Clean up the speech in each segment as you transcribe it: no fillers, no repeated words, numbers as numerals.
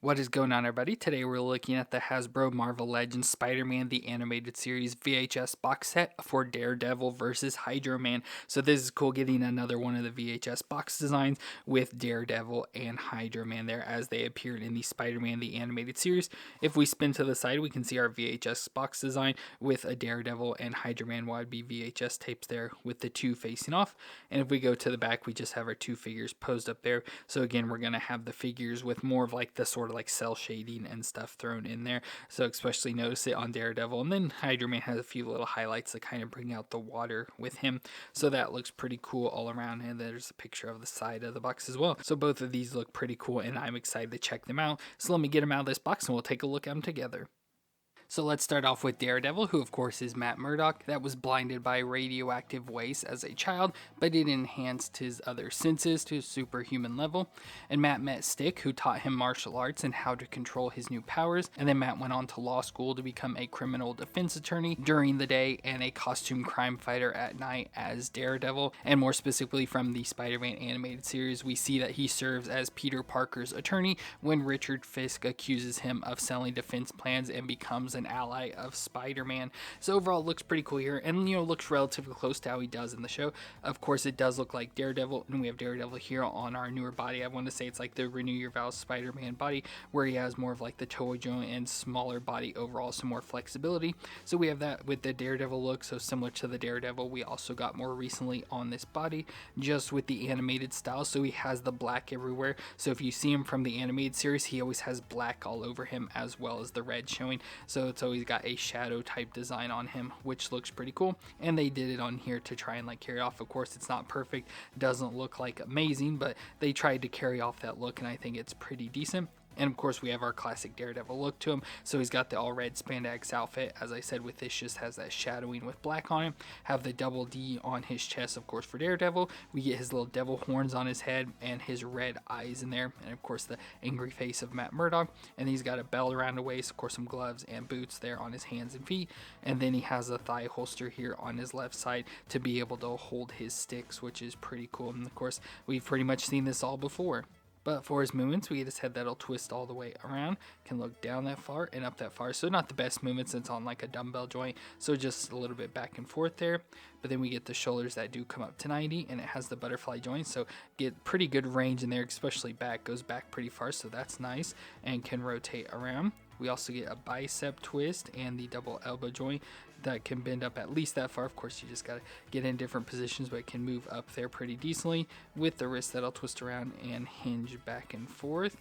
What is going on, everybody? Today we're looking at the Hasbro Marvel Legends Spider-Man the Animated Series VHS box set for Daredevil versus Hydro-Man. So this is cool, getting another one of the VHS box designs with Daredevil and Hydro-Man there as they appeared in the Spider-Man the Animated Series. If we spin to the side, we can see our VHS box design with a Daredevil and Hydro-Man would-be VHS tapes there with the two facing off. And if we go to the back, we just have our two figures posed up there. So again, we're going to have the figures with more of like the sort of like cell shading and stuff thrown in there, so especially notice it on Daredevil. And then Hydro-Man has a few little highlights that kind of bring out the water with him, so that looks pretty cool all around. And there's a picture of the side of the box as well, so both of these look pretty cool and I'm excited to check them out. So let me get them out of this box and we'll take a look at them together. So let's start off with Daredevil, who of course is Matt Murdock, that was blinded by radioactive waste as a child, but it enhanced his other senses to a superhuman level. And Matt met Stick, who taught him martial arts and how to control his new powers. And then Matt went on to law school to become a criminal defense attorney during the day and a costume crime fighter at night as Daredevil. And more specifically from the Spider-Man animated series, we see that he serves as Peter Parker's attorney when Richard Fisk accuses him of selling defense plans and becomes an ally of Spider-Man. So overall it looks pretty cool here, and looks relatively close to how he does in the show. Of course it does look like Daredevil, and we have Daredevil here on our newer body. I want to say it's like the Renew Your Vows Spider-Man body, where he has more of like the toe joint and smaller body overall, some more flexibility. So we have that with the Daredevil look, so similar to the Daredevil we also got more recently on this body, just with the animated style. So he has the black everywhere, so if you see him from the animated series, he always has black all over him as well as the red showing. So it's always got a shadow type design on him, which looks pretty cool. And they did it on here to try and like carry off. Of course it's not perfect, doesn't look like amazing, but they tried to carry off that look and I think it's pretty decent. And of course we have our classic Daredevil look to him. So he's got the all red spandex outfit. As I said, with this just has that shadowing with black on him. Have the double D on his chest, of course, for Daredevil. We get his little devil horns on his head and his red eyes in there. And of course the angry face of Matt Murdock. And he's got a belt around the waist, of course some gloves and boots there on his hands and feet. And then he has a thigh holster here on his left side to be able to hold his sticks, which is pretty cool. And of course we've pretty much seen this all before. But for his movements, we get his head that'll twist all the way around, can look down that far and up that far. So not the best movements, it's on like a dumbbell joint, so just a little bit back and forth there. But then we get the shoulders that do come up to 90, and it has the butterfly joint, so get pretty good range in there, especially back, goes back pretty far, so that's nice, and can rotate around. We also get a bicep twist and the double elbow joint that can bend up at least that far. Of course, you just got to get in different positions, but it can move up there pretty decently with the wrist that'll twist around and hinge back and forth.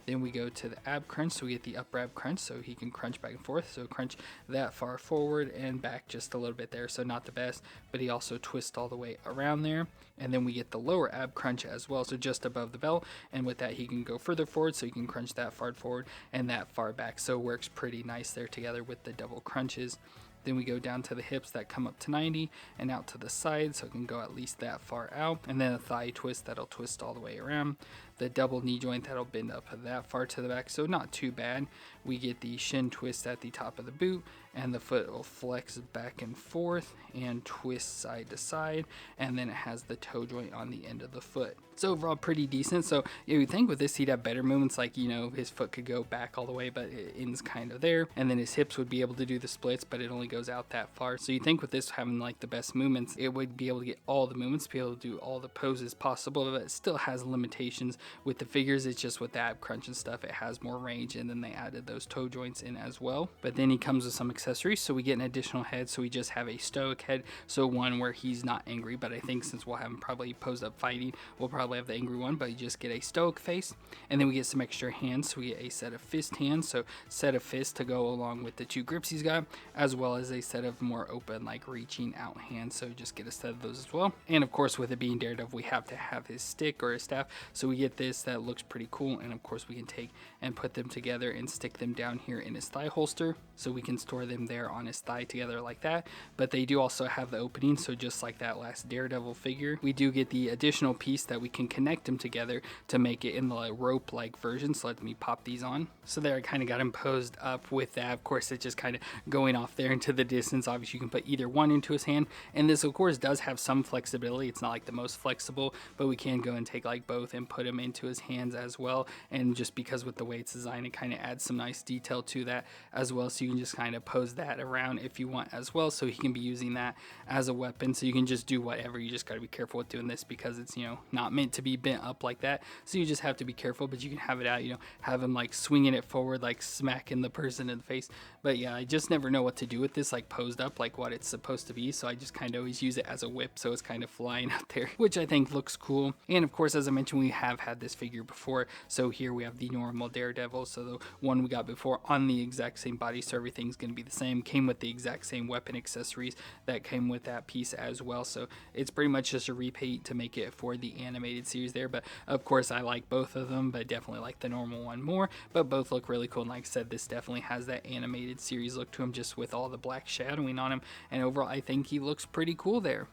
Then we go to the ab crunch, so we get the upper ab crunch, so he can crunch back and forth. So crunch that far forward and back just a little bit there, so not the best, but he also twists all the way around there. And then we get the lower ab crunch as well, so just above the belt, and with that he can go further forward, so he can crunch that far forward and that far back. So it works pretty nice there together with the double crunches. Then we go down to the hips that come up to 90 and out to the side, so it can go at least that far out. And then a thigh twist that'll twist all the way around. The double knee joint that'll bend up that far to the back, so not too bad. We get the shin twist at the top of the boot, and the foot will flex back and forth and twist side to side, and then it has the toe joint on the end of the foot. So overall pretty decent. So you would think with this he'd have better movements, like his foot could go back all the way, but it ends kind of there, and then his hips would be able to do the splits, but it only goes out that far. So you think with this having like the best movements, it would be able to get all the movements, be able to do all the poses possible, but it still has limitations with the figures. It's just with the ab crunch and stuff, it has more range, and then they added those toe joints in as well. But then he comes with some accessories, so we get an additional head. So we just have a stoic head, so one where he's not angry, but I think since we'll have him probably posed up fighting, we'll probably have the angry one, but you just get a stoic face. And then we get some extra hands, so we get a set of fist hands, so set of fists to go along with the two grips he's got, as well as a set of more open like reaching out hands, so just get a set of those as well. And of course with it being Daredevil, we have to have his stick or his staff, so we get this that looks pretty cool. And of course we can take and put them together and stick them down here in his thigh holster, so we can store them there on his thigh together like that. But they do also have the opening, so just like that last Daredevil figure, we do get the additional piece that we can connect them together to make it in the rope like version. So let me pop these on. So there I kind of got him posed up with that. Of course it's just kind of going off there into the distance. Obviously you can put either one into his hand, and this of course does have some flexibility. It's not like the most flexible, but we can go and take like both and put them into his hands as well, and just because with the way it's designed, it kind of adds some nice detail to that as well. So you can just kind of pose that around if you want as well, so he can be using that as a weapon. So you can just do whatever. You just got to be careful with doing this because it's, you know, not meant to be bent up like that, so you just have to be careful. But you can have it out, you know, have him like swinging it forward, like smacking the person in the face. But yeah, I just never know what to do with this, like posed up, like what it's supposed to be. So I just kind of always use it as a whip, so it's kind of flying out there, which I think looks cool. And of course, as I mentioned, we have had this figure before. So here we have the normal Daredevil, so the one we got before on the exact same body, so everything's going to be the same. Came with the exact same weapon accessories that came with that piece as well. So it's pretty much just a repaint to make it for the animated series there. But of course, I like both of them, but definitely like the normal one more. But both look really cool. And like I said, this definitely has that animated series look to him, just with all the black shadowing on him. And overall, I think he looks pretty cool there.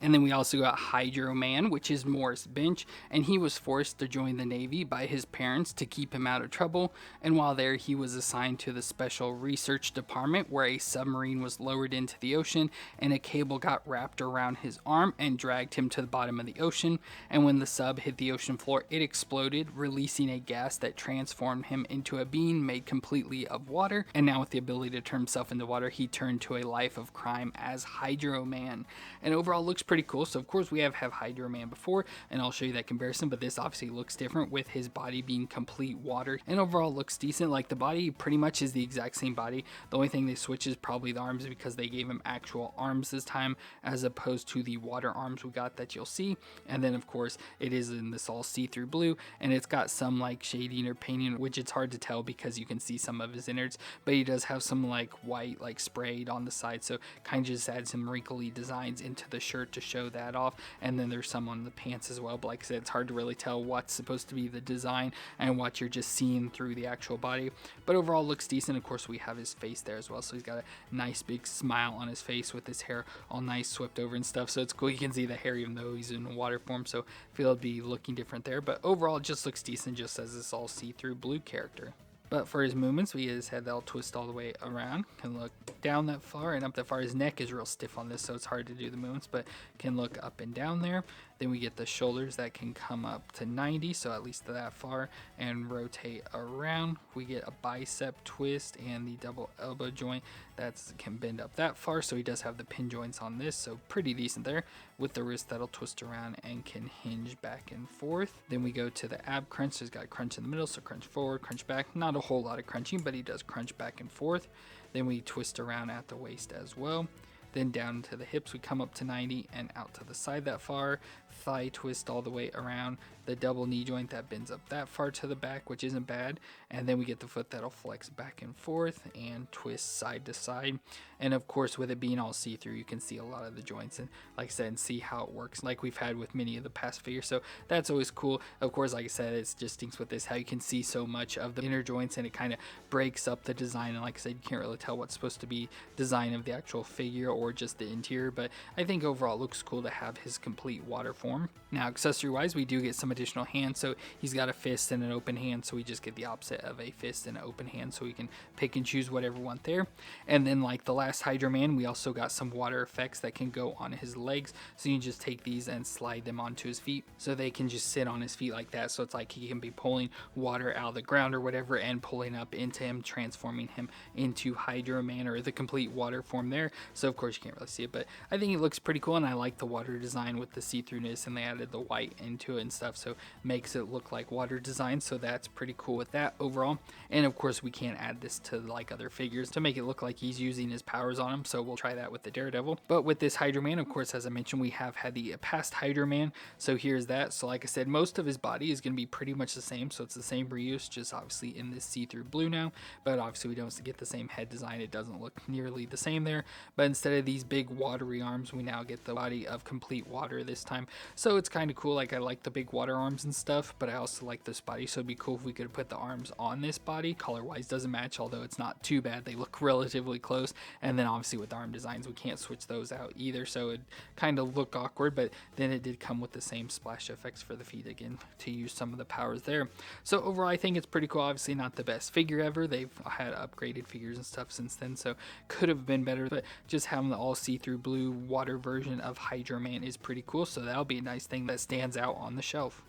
And then we also got Hydro-Man, which is Morris Bench, and he was forced to join the Navy by his parents to keep him out of trouble. And while there, he was assigned to the Special Research Department, where a submarine was lowered into the ocean and a cable got wrapped around his arm and dragged him to the bottom of the ocean. And when the sub hit the ocean floor, it exploded, releasing a gas that transformed him into a being made completely of water. And now with the ability to turn himself into water, he turned to a life of crime as Hydro-Man. And overall looks pretty cool. So of course we have Hydro-Man before, and I'll show you that comparison, but this obviously looks different with his body being complete water, and overall looks decent. Like the body pretty much is the exact same body. The only thing they switch is probably the arms, because they gave him actual arms this time as opposed to the water arms we got that you'll see. And then of course it is in this all see-through blue, and it's got some like shading or painting, which it's hard to tell because you can see some of his innards, but he does have some like white like sprayed on the side, so kind of just adds some wrinkly designs into the shirt to show that off. And then there's some on the pants as well, but like I said, it's hard to really tell what's supposed to be the design and what you're just seeing through the actual body. But overall looks decent. Of course we have his face there as well, so he's got a nice big smile on his face with his hair all nice swept over and stuff, so it's cool. You can see the hair even though he's in water form, so I feel it'd be looking different there. But overall it just looks decent, just as this all see-through blue character. But for his movements, we get his head that'll twist all the way around, can look down that far and up that far. His neck is real stiff on this, so it's hard to do the movements, but can look up and down there. Then we get the shoulders that can come up to 90, so at least that far, and rotate around. We get a bicep twist and the double elbow joint that can bend up that far, so he does have the pin joints on this, so pretty decent there. With the wrist that'll twist around and can hinge back and forth. Then we go to the ab crunch, so he's got a crunch in the middle, so crunch forward, crunch back. Not a whole lot of crunching, but he does crunch back and forth. Then we twist around at the waist as well. Then down to the hips, we come up to 90 and out to the side that far. Thigh twist all the way around. The double knee joint that bends up that far to the back, which isn't bad. And then we get the foot that'll flex back and forth and twist side to side. And of course, with it being all see-through, you can see a lot of the joints and, like I said, and see how it works like we've had with many of the past figures. So that's always cool. Of course, like I said, it's just stinks with this how you can see so much of the inner joints, and it kind of breaks up the design. And like I said, you can't really tell what's supposed to be design of the actual figure or just the interior. But I think overall it looks cool to have his complete water form. Now, accessory wise, we do get some additional hands. So he's got a fist and an open hand, so we just get the opposite of a fist and an open hand, so we can pick and choose whatever we want there. And then like the last Hydro-Man, we also got some water effects that can go on his legs, so you can just take these and slide them onto his feet, so they can just sit on his feet like that. So it's like he can be pulling water out of the ground or whatever and pulling up into him, transforming him into Hydro-Man, or the complete water form there. So of course you can't really see it, but I think it looks pretty cool, and I like the water design with the see-throughness, and they added the white into it and stuff, so makes it look like water design. So that's pretty cool with that overall. And of course we can't add this to like other figures to make it look like he's using his powers on him, so we'll try that with the Daredevil. But with this Hydro-Man, of course, as I mentioned, we have had the past Hydro-Man, so here's that. So like I said, most of his body is going to be pretty much the same, so it's the same reuse, just obviously in this see-through blue now. But obviously we don't get the same head design, it doesn't look nearly the same there. But instead of these big watery arms, we now get the body of complete water this time, so it's kind of cool. Like I like the big water arms and stuff, but I also like this body, so it'd be cool if we could put the arms on this body. Color wise doesn't match, although it's not too bad, they look relatively close. And then obviously with the arm designs we can't switch those out either, so it kind of look awkward. But then it did come with the same splash effects for the feet again to use some of the powers there. So overall I think it's pretty cool. Obviously not the best figure ever, they've had upgraded figures and stuff since then, so could have been better, but just having the all see-through blue water version of Hydro-Man is pretty cool, so that'll be a nice thing that stands out on the shelf.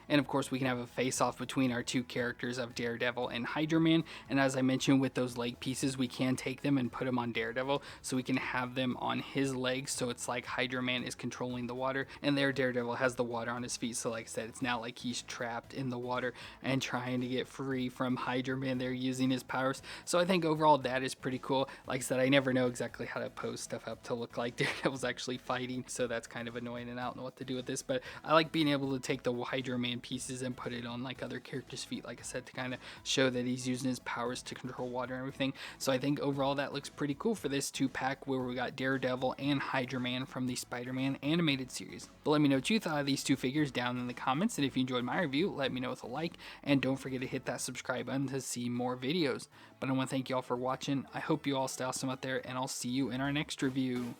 And of course we can have a face off between our two characters of Daredevil and Hydro-Man. And as I mentioned, with those leg pieces, we can take them and put them on Daredevil, so we can have them on his legs, so it's like Hydro-Man is controlling the water, and there Daredevil has the water on his feet. So like I said, it's now like he's trapped in the water and trying to get free from Hydro-Man. They're using his powers. So I think overall that is pretty cool. Like I said, I never know exactly how to pose stuff up to look like Daredevil's actually fighting, so that's kind of annoying, and I don't know what to do with this. But I like being able to take the Hydro-Man pieces and put it on like other characters' feet, like I said, to kind of show that he's using his powers to control water and everything. So I think overall that looks pretty cool for this 2-pack where we got Daredevil and Hydro-Man from the Spider-Man animated series. But let me know what you thought of these two figures down in the comments, and if you enjoyed my review, let me know with a like, and don't forget to hit that subscribe button to see more videos. But I want to thank you all for watching. I hope you all stay awesome out there, and I'll see you in our next review.